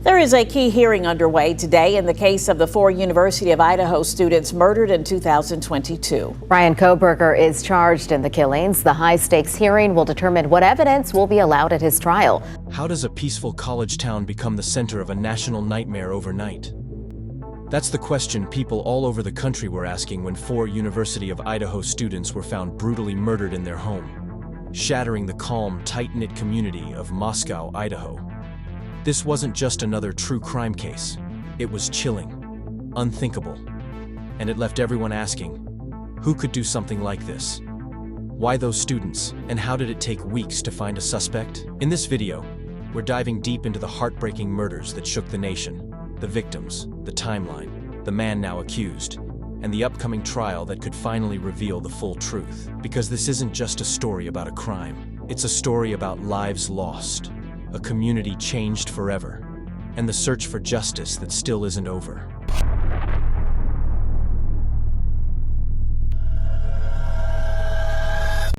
There is a key hearing underway today in the case of the 4 University of Idaho students murdered in 2022. Bryan Kohberger is charged in the killings. The high-stakes hearing will determine what evidence will be allowed at his trial. How does a peaceful college town become the center of a national nightmare overnight? That's the question people all over the country were asking when 4 University of Idaho students were found brutally murdered in their home, shattering the calm, tight-knit community of Moscow, Idaho. This wasn't just another true crime case. It was chilling, unthinkable, and it left everyone asking, who could do something like this? Why those students, and how did it take weeks to find a suspect? In this video, we're diving deep into the heartbreaking murders that shook the nation, the victims, the timeline, the man now accused, and the upcoming trial that could finally reveal the full truth. Because this isn't just a story about a crime. It's a story about lives lost, a community changed forever, and the search for justice that still isn't over.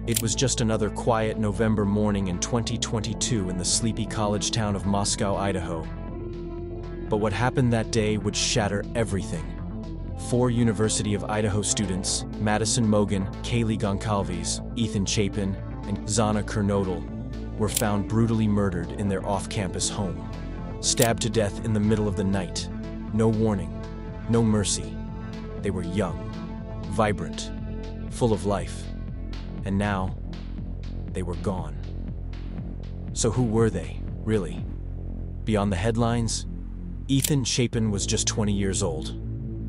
It was just another quiet November morning in 2022 in the sleepy college town of Moscow, Idaho. But what happened that day would shatter everything. 4 University of Idaho students, Madison Mogen, Kaylee Goncalves, Chapin, and Xana Kernodle, were found brutally murdered in their off-campus home, stabbed to death in the middle of the night. No warning, no mercy. They were young, vibrant, full of life, and now they were gone. So who were they, really? Beyond the headlines, Chapin was just 20 years old,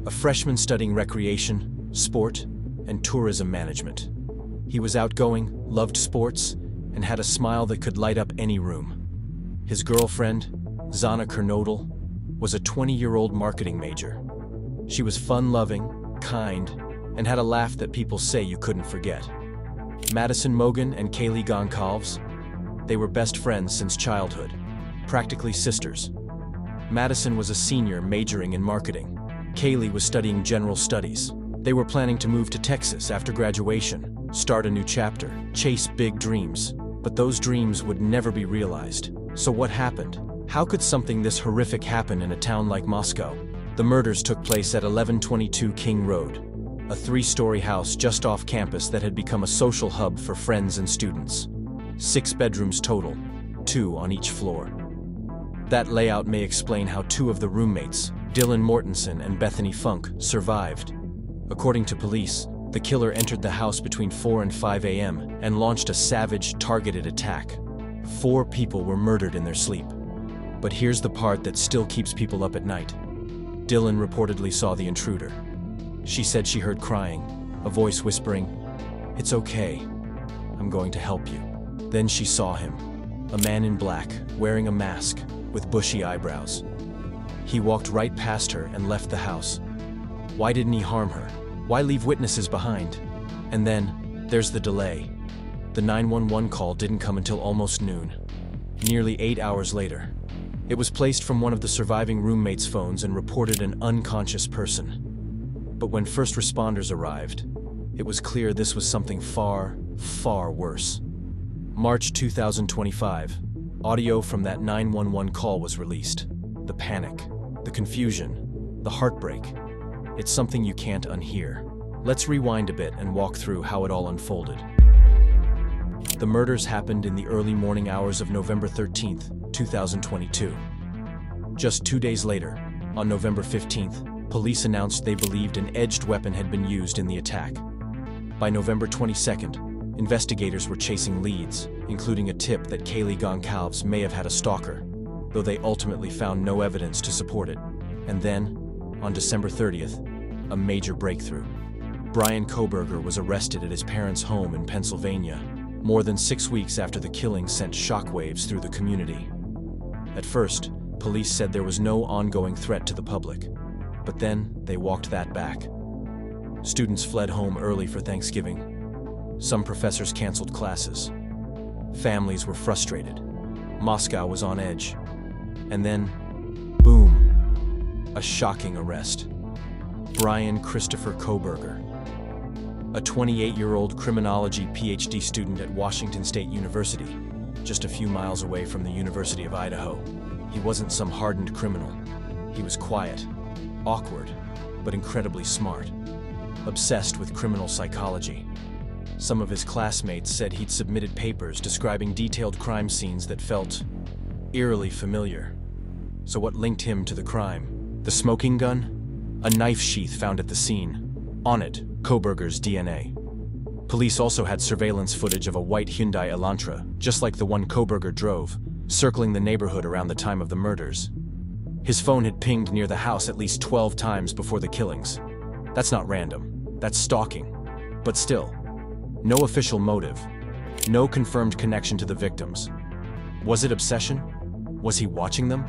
a freshman studying recreation, sport, and tourism management. He was outgoing, loved sports, and had a smile that could light up any room. His girlfriend, Xana Kernodle, was a 20-year-old marketing major. She was fun-loving, kind, and had a laugh that people say you couldn't forget. Madison Mogen and Kaylee Goncalves, they were best friends since childhood, practically sisters. Madison was a senior majoring in marketing. Kaylee was studying general studies. They were planning to move to Texas after graduation, start a new chapter, chase big dreams. But those dreams would never be realized. So what happened? How could something this horrific happen in a town like Moscow? The murders took place at 1122 King Road, a 3-story house just off campus that had become a social hub for friends and students. 6 bedrooms total, 2 on each floor. That layout may explain how 2 of the roommates, Dylan Mortensen and Bethany Funk, survived. According to police, the killer entered the house between 4 and 5 a.m. and launched a savage, targeted attack. 4 people were murdered in their sleep. But here's the part that still keeps people up at night. Dylan reportedly saw the intruder. She said she heard crying, a voice whispering, "It's okay, I'm going to help you." Then she saw him, a man in black, wearing a mask, with bushy eyebrows. He walked right past her and left the house. Why didn't he harm her? Why leave witnesses behind? And then, there's the delay. The 911 call didn't come until almost noon, nearly 8 hours later. It was placed from one of the surviving roommates' phones and reported an unconscious person. But when first responders arrived, it was clear this was something far, far worse. March 2025, audio from that 911 call was released. The panic, the confusion, the heartbreak. It's something you can't unhear. Let's rewind a bit and walk through how it all unfolded. The murders happened in the early morning hours of November 13th, 2022. Just 2 days later, on November 15th, police announced they believed an edged weapon had been used in the attack. By November 22nd, investigators were chasing leads, including a tip that Kaylee Goncalves may have had a stalker, though they ultimately found no evidence to support it. And then, on December 30th, a major breakthrough. Bryan Kohberger was arrested at his parents' home in Pennsylvania, more than 6 weeks after the killing sent shockwaves through the community. At first, police said there was no ongoing threat to the public, but then they walked that back. Students fled home early for Thanksgiving. Some professors canceled classes. Families were frustrated. Moscow was on edge. And then, boom, a shocking arrest. Bryan Christopher Kohberger, a 28-year-old criminology PhD student at Washington State University, just a few miles away from the University of Idaho. He wasn't some hardened criminal. He was quiet, awkward, but incredibly smart, obsessed with criminal psychology. Some of his classmates said he'd submitted papers describing detailed crime scenes that felt eerily familiar. So what linked him to the crime? The smoking gun? A knife sheath found at the scene. On it, Kohberger's DNA. Police also had surveillance footage of a white Hyundai Elantra, just like the one Kohberger drove, circling the neighborhood around the time of the murders. His phone had pinged near the house at least 12 times before the killings. That's not random. That's stalking. But still, no official motive. No confirmed connection to the victims. Was it obsession? Was he watching them?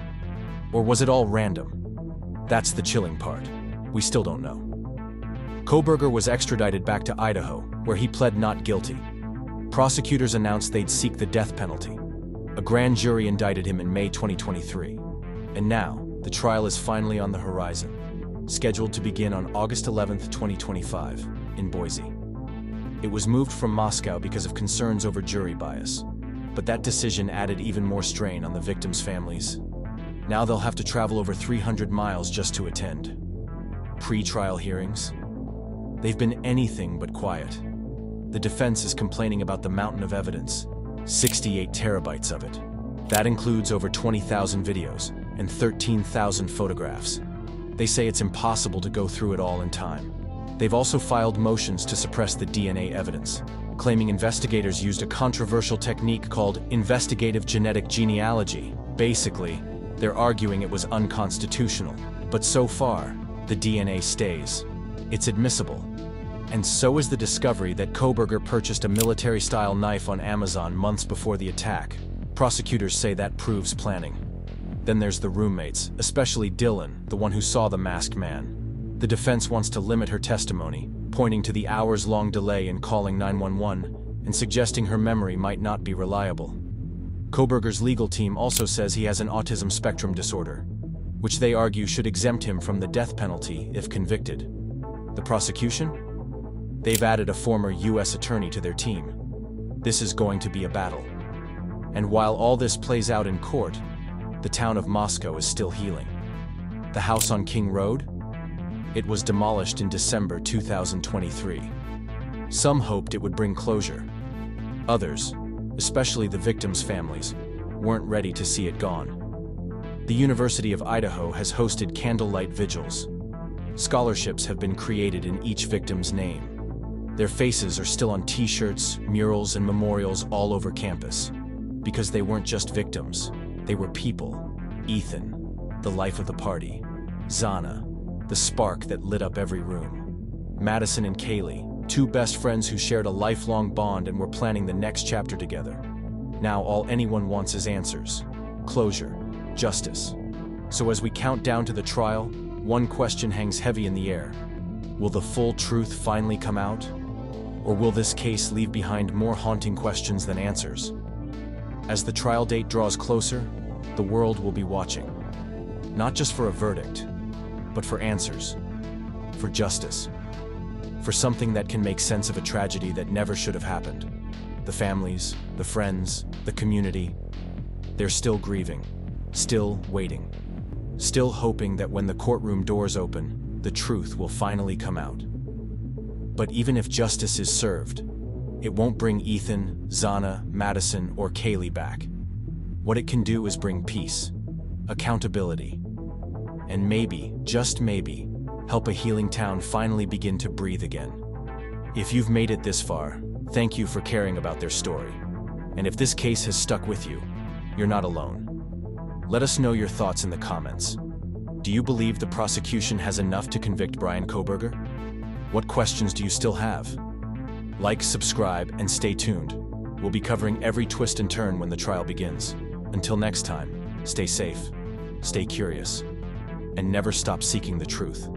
Or was it all random? That's the chilling part. We still don't know. Kohberger was extradited back to Idaho, where he pled not guilty. Prosecutors announced they'd seek the death penalty. A grand jury indicted him in May 2023. And now, the trial is finally on the horizon, scheduled to begin on August 11, 2025, in Boise. It was moved from Moscow because of concerns over jury bias, but that decision added even more strain on the victims' families. Now they'll have to travel over 300 miles just to attend. Pre-trial hearings? They've been anything but quiet. The defense is complaining about the mountain of evidence, 68 terabytes of it. That includes over 20,000 videos and 13,000 photographs. They say it's impossible to go through it all in time. They've also filed motions to suppress the DNA evidence, claiming investigators used a controversial technique called investigative genetic genealogy. Basically, they're arguing it was unconstitutional. But so far, the DNA stays. It's admissible. And so is the discovery that Kohberger purchased a military-style knife on Amazon months before the attack. Prosecutors say that proves planning. Then there's the roommates, especially Dylan, the one who saw the masked man. The defense wants to limit her testimony, pointing to the hours-long delay in calling 911 and suggesting her memory might not be reliable. Kohberger's legal team also says he has an autism spectrum disorder, which they argue should exempt him from the death penalty if convicted. The prosecution? They've added a former U.S. attorney to their team. This is going to be a battle. And while all this plays out in court, the town of Moscow is still healing. The house on King Road? It was demolished in December 2023. Some hoped it would bring closure. Others, especially the victims' families, weren't ready to see it gone. The University of Idaho has hosted candlelight vigils. Scholarships have been created in each victim's name. Their faces are still on t-shirts, murals, and memorials all over campus. Because they weren't just victims, they were people. Ethan, the life of the party. Xana, the spark that lit up every room. Madison and Kaylee, two best friends who shared a lifelong bond and were planning the next chapter together. Now all anyone wants is answers. Closure. Justice. So as we count down to the trial, one question hangs heavy in the air. Will the full truth finally come out? Or will this case leave behind more haunting questions than answers? As the trial date draws closer, the world will be watching. Not just for a verdict, but for answers, for justice, for something that can make sense of a tragedy that never should have happened. The families, the friends, the community, they're still grieving, still waiting, still hoping that when the courtroom doors open, the truth will finally come out. But even if justice is served, it won't bring Ethan, Xana, Madison, or Kaylee back. What it can do is bring peace, accountability, and maybe, just maybe, help a healing town finally begin to breathe again. If you've made it this far, thank you for caring about their story. And if this case has stuck with you, you're not alone. Let us know your thoughts in the comments. Do you believe the prosecution has enough to convict Bryan Kohberger? What questions do you still have? Like, subscribe, and stay tuned. We'll be covering every twist and turn when the trial begins. Until next time, stay safe, stay curious, and never stop seeking the truth.